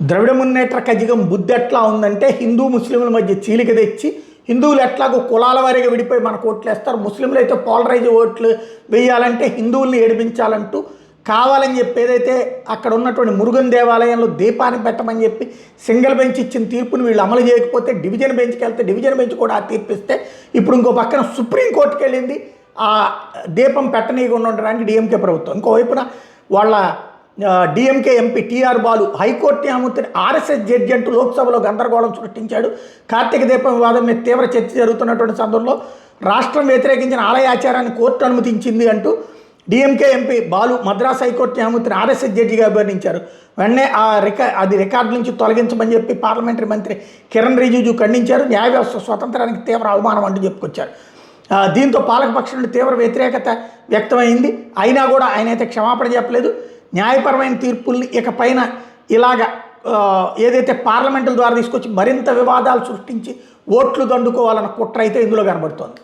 ద్రవిడ మున్నేట్ర కజగం బుద్ధి ఎట్లా ఉందంటే హిందూ ముస్లింల మధ్య చీలిక తెచ్చి హిందువులు ఎట్లాగో కులాల వారీగా విడిపోయి మనకు ఓట్లు వేస్తారు, ముస్లింలు అయితే పోలరైజ్ ఓట్లు వేయాలంటే హిందువుల్ని ఏడిపించాలంటూ కావాలని చెప్పి ఏదైతే అక్కడ ఉన్నటువంటి మురుగన్ దేవాలయంలో దీపాన్ని పెట్టమని చెప్పి సింగిల్ బెంచ్ ఇచ్చిన తీర్పుని వీళ్ళు అమలు చేయకపోతే డివిజన్ బెంచ్కి వెళ్తే డివిజన్ బెంచ్ కూడా ఆ తీర్పిస్తే ఇప్పుడు ఇంకో పక్కన సుప్రీంకోర్టుకి వెళ్ళింది ఆ దీపం పెట్టనీయకుండా ఉండడానికి డిఎంకే ప్రభుత్వం. ఇంకోవైపున వాళ్ళ DMK MP TR Balu high court న్యాయమూర్తిని ఆర్ఎస్ఎస్ జడ్జి అంటూ లోక్సభలో గందరగోళం సృష్టించాడు. కార్తీక దీపం వివాదం మీద తీవ్ర చర్చ జరుగుతున్నటువంటి సందర్భంలో రాష్ట్రం వ్యతిరేకించిన ఆలయాచారాన్ని కోర్టు అనుమతించింది అంటూ DMK MP Balu Madras high court న్యాయమూర్తిని ఆర్ఎస్ఎస్ జడ్జిగా అభివర్ణించారు. వెంటనే అది రికార్డు నుంచి తొలగించమని చెప్పి పార్లమెంటరీ మంత్రి కిరణ్ రిజిజు ఖండించారు. న్యాయ వ్యవస్థ స్వతంత్రానికి తీవ్ర అవమానం అంటూ చెప్పుకొచ్చారు. దీంతో పాలకపక్షం నుండి తీవ్ర వ్యతిరేకత వ్యక్తమైంది. అయినా కూడా ఆయన అయితే క్షమాపణ చెప్పలేదు. న్యాయపరమైన తీర్పుల్ని ఇకపైన ఇలాగ ఏదైతే పార్లమెంటుల ద్వారా తీసుకొచ్చి మరింత వివాదాలు సృష్టించి ఓట్లు దండుకోవాలన్న కుట్ర అయితే ఇందులో కనబడుతోంది.